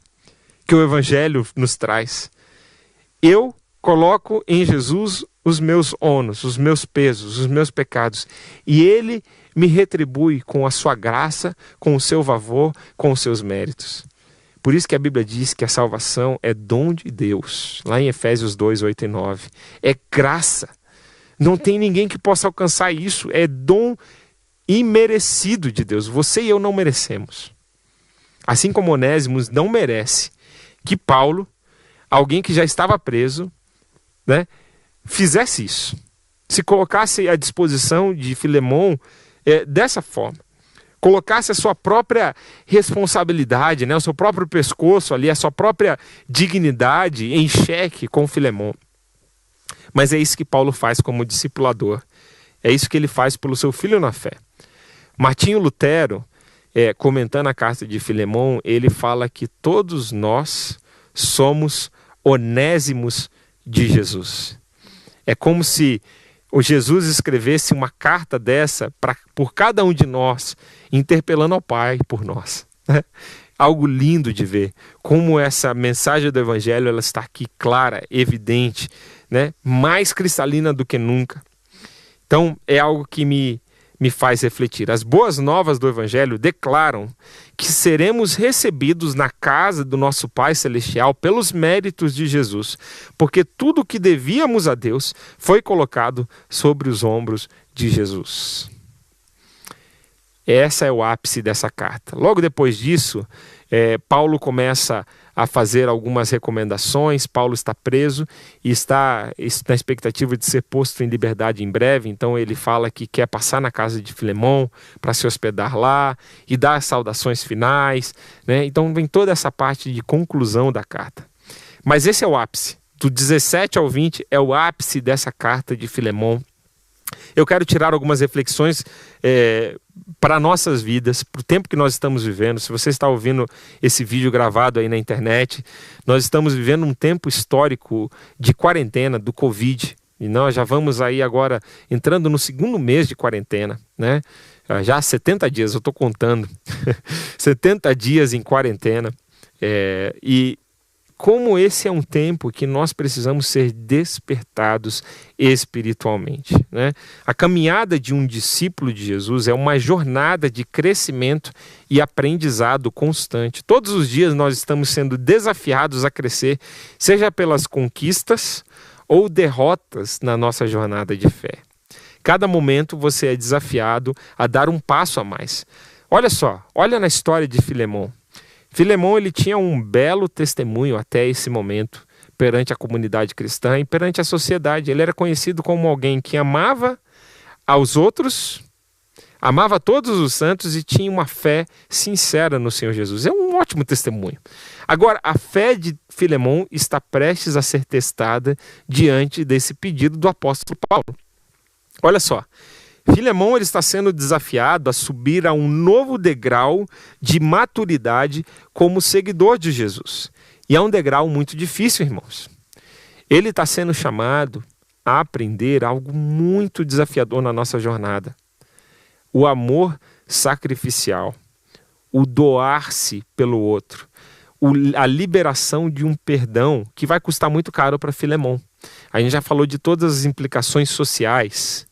que o Evangelho nos traz. Eu coloco em Jesus os meus ônus, os meus pesos, os meus pecados. E ele me retribui com a sua graça, com o seu favor, com os seus méritos. Por isso que a Bíblia diz que a salvação é dom de Deus. Lá em Efésios 2, 8 e 9. É graça. Não tem ninguém que possa alcançar isso. É dom imerecido de Deus. Você e eu não merecemos. Assim como Onésimos não merece que Paulo, alguém que já estava preso, né, fizesse isso. Se colocasse à disposição de Filemon dessa forma. Colocasse a sua própria responsabilidade, né, o seu próprio pescoço ali, a sua própria dignidade em xeque com Filemon. Mas é isso que Paulo faz como discipulador. É isso que ele faz pelo seu filho na fé. Martinho Lutero, comentando a carta de Filemon, ele fala que todos nós somos Onésimos de Jesus. É como se o Jesus escrevesse uma carta dessa por cada um de nós, interpelando ao Pai por nós. Algo lindo de ver, como essa mensagem do Evangelho ela está aqui clara, evidente, né? Mais cristalina do que nunca. Então é algo que me faz refletir. As boas novas do Evangelho declaram que seremos recebidos na casa do nosso Pai Celestial pelos méritos de Jesus, porque tudo o que devíamos a Deus foi colocado sobre os ombros de Jesus. Essa é o ápice dessa carta. Logo depois disso, Paulo começa a fazer algumas recomendações. Paulo está preso e está na expectativa de ser posto em liberdade em breve. Então ele fala que quer passar na casa de Filemon para se hospedar lá e dar as saudações finais, né? Então vem toda essa parte de conclusão da carta. Mas esse é o ápice. Do 17 ao 20 é o ápice dessa carta de Filemon. Eu quero tirar algumas reflexões para nossas vidas, para o tempo que nós estamos vivendo. Se você está ouvindo esse vídeo gravado aí na internet, nós estamos vivendo um tempo histórico de quarentena, do Covid. E nós já vamos aí agora entrando no segundo mês de quarentena, né? já há 70 dias, eu estou contando, 70 dias em quarentena, e como esse é um tempo que nós precisamos ser despertados espiritualmente, né? A caminhada de um discípulo de Jesus é uma jornada de crescimento e aprendizado constante. Todos os dias nós estamos sendo desafiados a crescer, seja pelas conquistas ou derrotas na nossa jornada de fé. Cada momento você é desafiado a dar um passo a mais. Olha só, olha na história de Filemão. Filemão, ele tinha um belo testemunho até esse momento perante a comunidade cristã e perante a sociedade. Ele era conhecido como alguém que amava aos outros, amava todos os santos e tinha uma fé sincera no Senhor Jesus. É um ótimo testemunho. Agora, a fé de Filemão está prestes a ser testada diante desse pedido do apóstolo Paulo. Olha só. Filemão, ele está sendo desafiado a subir a um novo degrau de maturidade como seguidor de Jesus. E é um degrau muito difícil, irmãos. Ele está sendo chamado a aprender algo muito desafiador na nossa jornada. O amor sacrificial, o doar-se pelo outro, a liberação de um perdão que vai custar muito caro para Filemão. A gente já falou de todas as implicações sociais,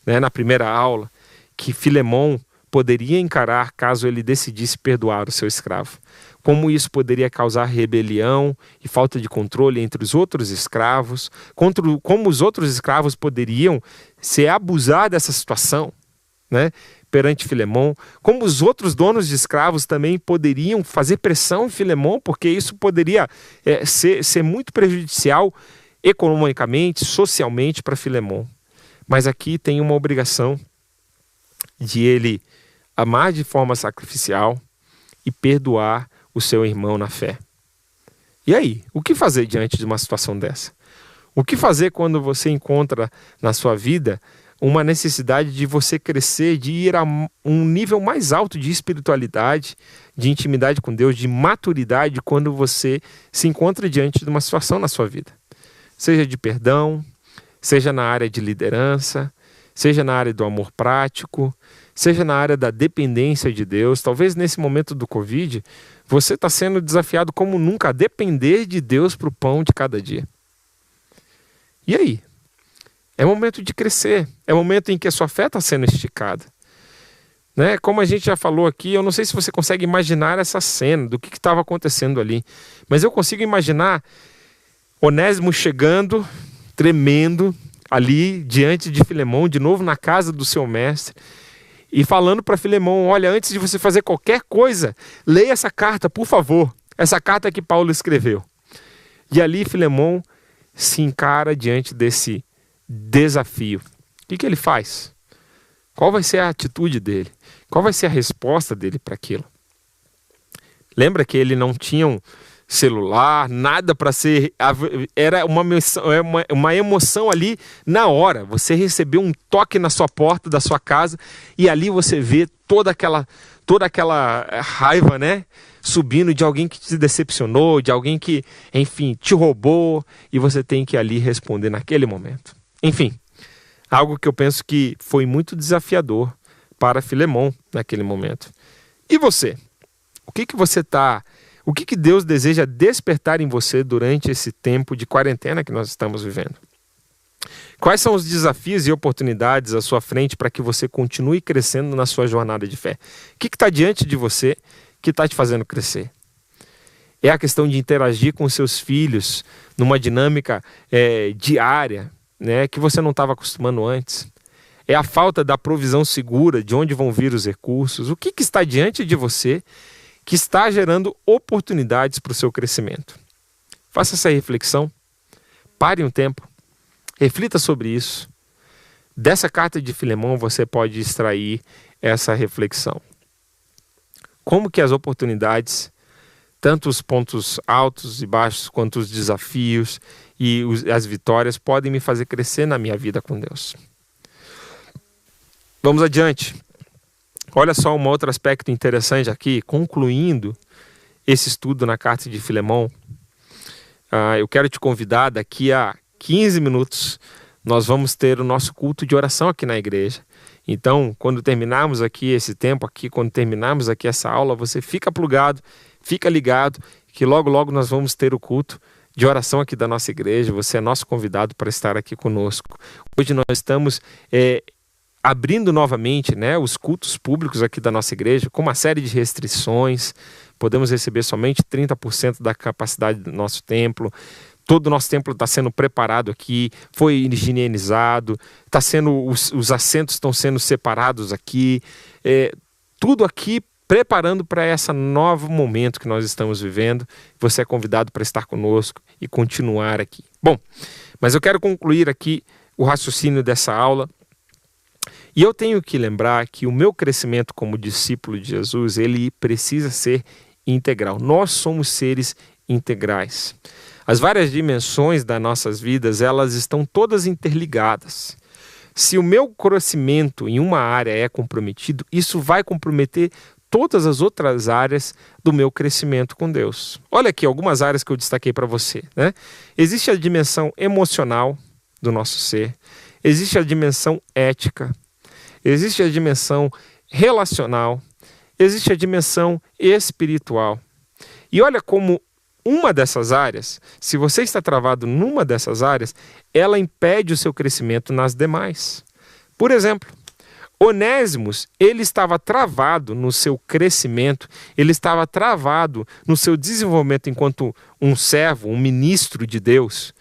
né, na primeira aula, que Filemão poderia encarar caso ele decidisse perdoar o seu escravo. Como isso poderia causar rebelião e falta de controle entre os outros escravos, como os outros escravos poderiam se abusar dessa situação, né, perante Filemão, como os outros donos de escravos também poderiam fazer pressão em Filemão, porque isso poderia ser muito prejudicial economicamente, socialmente para Filemão. Mas aqui tem uma obrigação de ele amar de forma sacrificial e perdoar o seu irmão na fé. E aí, o que fazer diante de uma situação dessa? O que fazer quando você encontra na sua vida uma necessidade de você crescer, de ir a um nível mais alto de espiritualidade, de intimidade com Deus, de maturidade, quando você se encontra diante de uma situação na sua vida? Seja de perdão, seja na área de liderança, seja na área do amor prático, seja na área da dependência de Deus. Talvez nesse momento do Covid, você está sendo desafiado como nunca a depender de Deus para o pão de cada dia. E aí? É momento de crescer, é momento em que a sua fé está sendo esticada. Né? Como a gente já falou aqui, eu não sei se você consegue imaginar essa cena do que estava acontecendo ali, mas eu consigo imaginar Onésimo chegando, tremendo, ali diante de Filemão, de novo na casa do seu mestre, e falando para Filemão: olha, antes de você fazer qualquer coisa, leia essa carta, por favor, essa carta que Paulo escreveu. E ali Filemão se encara diante desse desafio. O que ele faz? Qual vai ser a atitude dele? Qual vai ser a resposta dele para aquilo? Lembra que ele não tinha celular, nada para ser... Era uma emoção ali na hora. Você recebeu um toque na sua porta da sua casa e ali você vê toda aquela raiva, né, subindo de alguém que te decepcionou, de alguém que, enfim, te roubou, e você tem que ali responder naquele momento. Enfim, algo que eu penso que foi muito desafiador para Filemão naquele momento. E você? O que Deus deseja despertar em você durante esse tempo de quarentena que nós estamos vivendo? Quais são os desafios e oportunidades à sua frente para que você continue crescendo na sua jornada de fé? O que está diante de você que está te fazendo crescer? É a questão de interagir com seus filhos numa dinâmica diária, né, que você não estava acostumando antes? É a falta da provisão segura de onde vão vir os recursos? O que está diante de você que está gerando oportunidades para o seu crescimento? Faça essa reflexão, pare um tempo, reflita sobre isso. Dessa carta de Filemão você pode extrair essa reflexão. Como que as oportunidades, tanto os pontos altos e baixos, quanto os desafios e as vitórias, podem me fazer crescer na minha vida com Deus? Vamos adiante. Olha só um outro aspecto interessante aqui, concluindo esse estudo na carta de Filemão. Eu quero te convidar daqui a 15 minutos, nós vamos ter o nosso culto de oração aqui na igreja. Então, quando terminarmos aqui esse tempo, quando terminarmos aqui essa aula, você fica plugado, fica ligado, que logo, logo nós vamos ter o culto de oração aqui da nossa igreja. Você é nosso convidado para estar aqui conosco. Hoje nós estamos abrindo novamente, né, os cultos públicos aqui da nossa igreja, com uma série de restrições. Podemos receber somente 30% da capacidade do nosso templo. Todo o nosso templo está sendo preparado aqui, foi higienizado, os assentos estão sendo separados aqui, tudo aqui preparando para esse novo momento que nós estamos vivendo. Você é convidado para estar conosco e continuar aqui. Bom, mas eu quero concluir aqui o raciocínio dessa aula. E eu tenho que lembrar que o meu crescimento como discípulo de Jesus, ele precisa ser integral. Nós somos seres integrais. As várias dimensões das nossas vidas, elas estão todas interligadas. Se o meu crescimento em uma área é comprometido, isso vai comprometer todas as outras áreas do meu crescimento com Deus. Olha aqui algumas áreas que eu destaquei para você, né? Existe a dimensão emocional do nosso ser, existe a dimensão ética, existe a dimensão relacional, existe a dimensão espiritual. E olha como uma dessas áreas, se você está travado numa dessas áreas, ela impede o seu crescimento nas demais. Por exemplo, Onésimos, ele estava travado no seu crescimento, ele estava travado no seu desenvolvimento enquanto um servo, um ministro de Deus,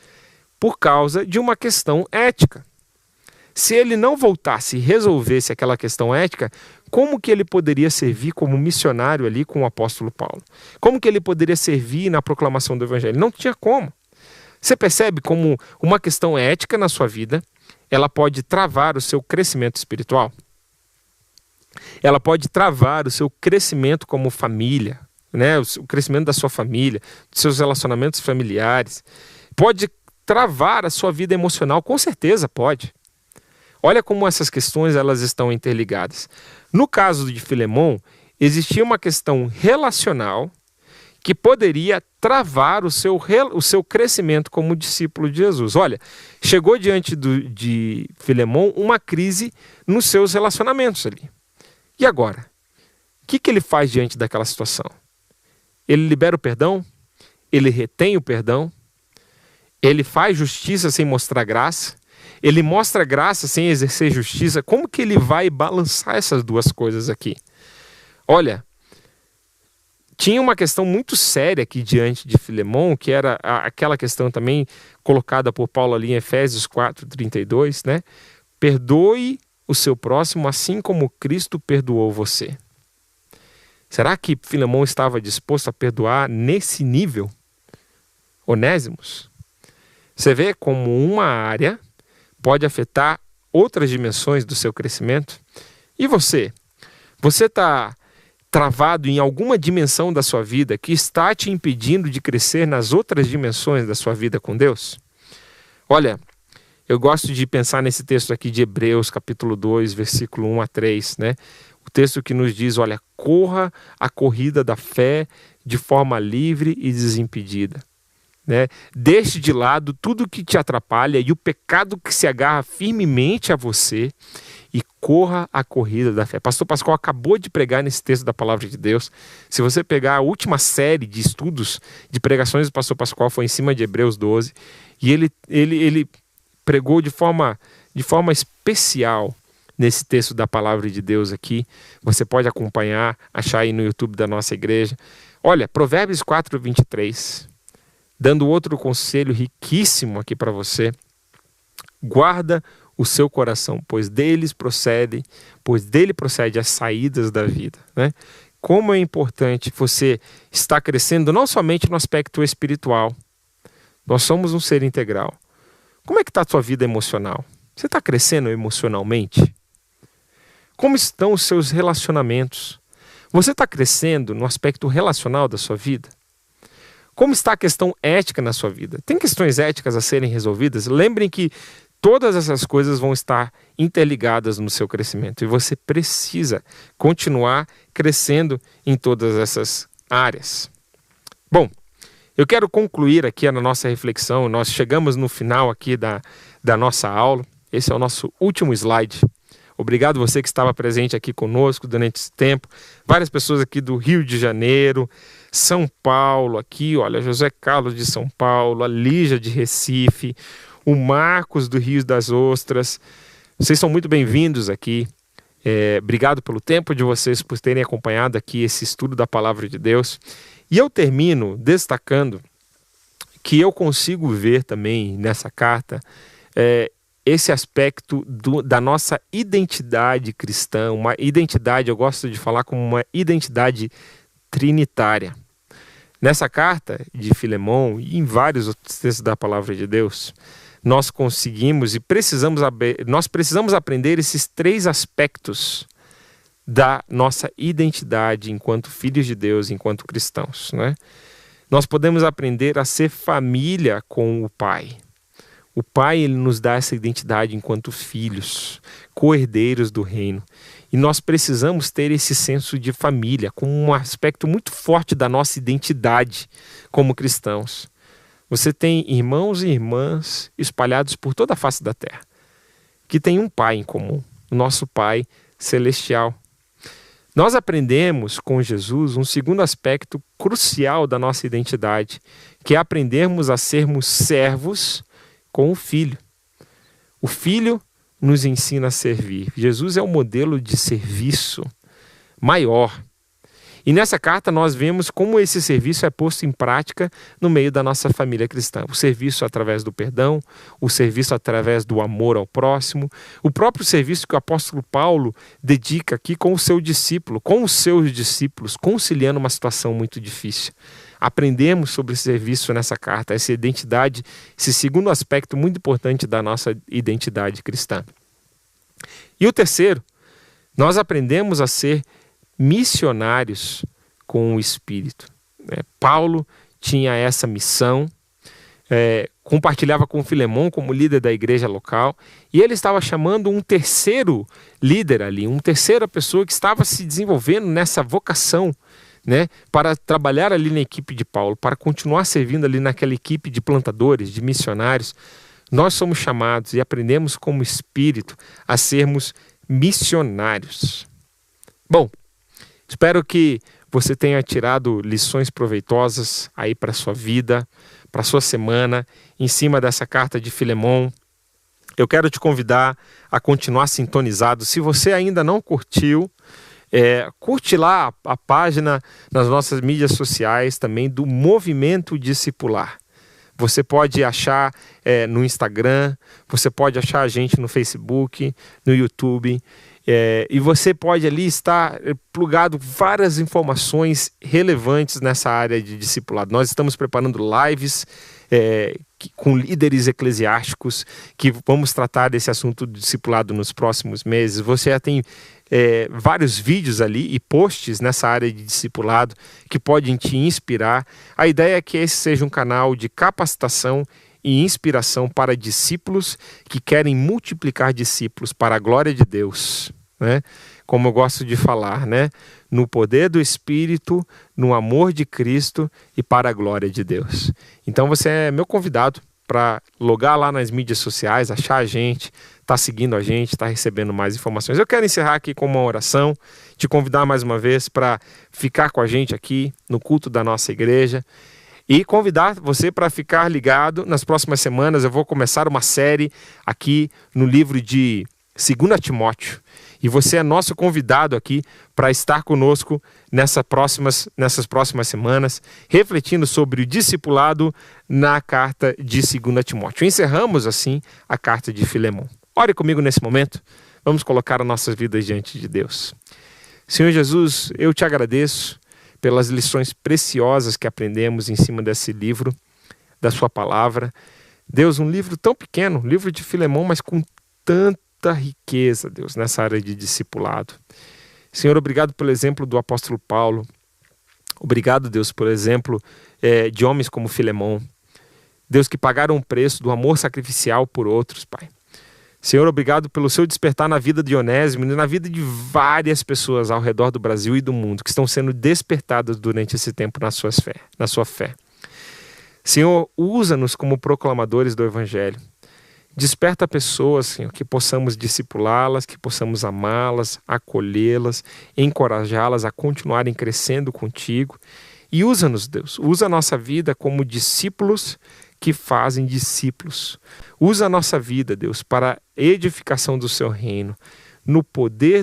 por causa de uma questão ética. Se ele não voltasse e resolvesse aquela questão ética, como que ele poderia servir como missionário ali com o apóstolo Paulo? Como que ele poderia servir na proclamação do evangelho? Não tinha como. Você percebe como uma questão ética na sua vida, ela pode travar o seu crescimento espiritual? Ela pode travar o seu crescimento como família, né? O crescimento da sua família, dos seus relacionamentos familiares. Pode travar a sua vida emocional, com certeza pode. Olha como essas questões elas estão interligadas. No caso de Filemon, existia uma questão relacional que poderia travar o seu crescimento como discípulo de Jesus. Olha, chegou diante de Filemon uma crise nos seus relacionamentos ali. E agora? O que ele faz diante daquela situação? Ele libera o perdão? Ele retém o perdão? Ele faz justiça sem mostrar graça? Ele mostra graça sem exercer justiça? Como que ele vai balançar essas duas coisas aqui? Olha, tinha uma questão muito séria aqui diante de Filemon, que era aquela questão também colocada por Paulo ali em Efésios 4:32, né? Perdoe o seu próximo assim como Cristo perdoou você. Será que Filemon estava disposto a perdoar nesse nível? Onésimos? Você vê como uma área pode afetar outras dimensões do seu crescimento? E você? Você está travado em alguma dimensão da sua vida que está te impedindo de crescer nas outras dimensões da sua vida com Deus? Olha, eu gosto de pensar nesse texto aqui de Hebreus, capítulo 2, versículo 1 a 3, né? O texto que nos diz, olha, corra a corrida da fé de forma livre e desimpedida. Né? Deixe de lado tudo que te atrapalha e o pecado que se agarra firmemente a você e corra a corrida da fé. Pastor Pascoal acabou de pregar nesse texto da Palavra de Deus. Se você pegar a última série de estudos de pregações do Pastor Pascoal, foi em cima de Hebreus 12, e ele pregou de forma especial nesse texto da Palavra de Deus aqui. Você pode acompanhar, achar aí no YouTube da nossa igreja. Olha, Provérbios 4:23, dando outro conselho riquíssimo aqui para você. Guarda o seu coração, pois dele procede as saídas da vida, né? Como é importante você estar crescendo não somente no aspecto espiritual. Nós somos um ser integral. Como é que está a sua vida emocional? Você está crescendo emocionalmente? Como estão os seus relacionamentos? Você está crescendo no aspecto relacional da sua vida? Como está a questão ética na sua vida? Tem questões éticas a serem resolvidas? Lembrem que todas essas coisas vão estar interligadas no seu crescimento e você precisa continuar crescendo em todas essas áreas. Bom, Eu quero concluir aqui na nossa reflexão. Nós chegamos no final aqui da nossa aula. Esse é o nosso último slide. Obrigado você que estava presente aqui conosco durante esse tempo. Várias pessoas aqui do Rio de Janeiro, São Paulo aqui, olha, José Carlos de São Paulo, a Lígia de Recife, o Marcos do Rio das Ostras. Vocês são muito bem-vindos aqui. Obrigado pelo tempo de vocês, por terem acompanhado aqui esse estudo da Palavra de Deus. E eu termino destacando que eu consigo ver também nessa carta esse aspecto da nossa identidade cristã, uma identidade, eu gosto de falar como uma identidade trinitária. Nessa carta de Filemão e em vários outros textos da Palavra de Deus, nós conseguimos e precisamos aprender esses 3 aspectos da nossa identidade enquanto filhos de Deus, enquanto cristãos, né? Nós podemos aprender a ser família com o Pai. O Pai, ele nos dá essa identidade enquanto filhos, co-herdeiros do reino. E nós precisamos ter esse senso de família como um aspecto muito forte da nossa identidade como cristãos. Você tem irmãos e irmãs espalhados por toda a face da terra, que têm um Pai em comum, o nosso Pai celestial. Nós aprendemos com Jesus um segundo aspecto crucial da nossa identidade, que é aprendermos a sermos servos com o Filho. O Filho nos ensina a servir. Jesus é o modelo de serviço maior. E nessa carta nós vemos como esse serviço é posto em prática no meio da nossa família cristã. O serviço através do perdão, o serviço através do amor ao próximo, o próprio serviço que o apóstolo Paulo dedica aqui com o seu discípulo, com os seus discípulos, conciliando uma situação muito difícil. Aprendemos sobre esse serviço nessa carta, essa identidade, esse segundo aspecto muito importante da nossa identidade cristã. E o terceiro, nós aprendemos a ser missionários com o Espírito. Paulo tinha essa missão, compartilhava com Filemão como líder da igreja local, e ele estava chamando um terceiro líder ali, uma terceira pessoa que estava se desenvolvendo nessa vocação, para trabalhar ali na equipe de Paulo, para continuar servindo ali naquela equipe de plantadores, de missionários. Nós somos chamados e aprendemos como Espírito a sermos missionários. Bom, espero que você tenha tirado lições proveitosas aí para a sua vida, para a sua semana, em cima dessa carta de Filemão. Eu quero te convidar a continuar sintonizado. Se você ainda não curtiu, curte lá a página nas nossas mídias sociais também do Movimento Discipular. Você pode achar no Instagram, você pode achar a gente no Facebook, no YouTube, e você pode ali estar plugado várias informações relevantes nessa área de discipulado. Nós estamos preparando lives com líderes eclesiásticos que vamos tratar desse assunto do discipulado nos próximos meses. Você já tem vários vídeos ali e posts nessa área de discipulado que podem te inspirar. A ideia é que esse seja um canal de capacitação e inspiração para discípulos que querem multiplicar discípulos para a glória de Deus, Como eu gosto de falar, no poder do Espírito, no amor de Cristo e para a glória de Deus. Então você é meu convidado para logar lá nas mídias sociais, achar a gente, tá seguindo a gente, tá recebendo mais informações. Eu quero encerrar aqui com uma oração, te convidar mais uma vez para ficar com a gente aqui no culto da nossa igreja e convidar você para ficar ligado. Nas próximas semanas eu vou começar uma série aqui no livro de 2 Timóteo. E você é nosso convidado aqui para estar conosco nessas próximas semanas, refletindo sobre o discipulado na carta de 2 Timóteo. Encerramos assim a carta de Filemão. Ore comigo nesse momento. Vamos colocar as nossas vidas diante de Deus. Senhor Jesus, eu te agradeço pelas lições preciosas que aprendemos em cima desse livro, da sua palavra. Deus, um livro tão pequeno, livro de Filemão, mas com tanta riqueza, Deus, nessa área de discipulado. Senhor, obrigado pelo exemplo do apóstolo Paulo. Obrigado, Deus, por exemplo de homens como Filemão. Deus, que pagaram o preço do amor sacrificial por outros, Pai. Senhor, obrigado pelo seu despertar na vida de Onésimo e na vida de várias pessoas ao redor do Brasil e do mundo que estão sendo despertadas durante esse tempo na sua fé. Senhor, usa-nos como proclamadores do Evangelho. Desperta pessoas, Senhor, que possamos discipulá-las, que possamos amá-las, acolhê-las, encorajá-las a continuarem crescendo contigo. E usa-nos, Deus, usa a nossa vida como discípulos que fazem discípulos. Usa a nossa vida, Deus, para a edificação do seu reino, no poder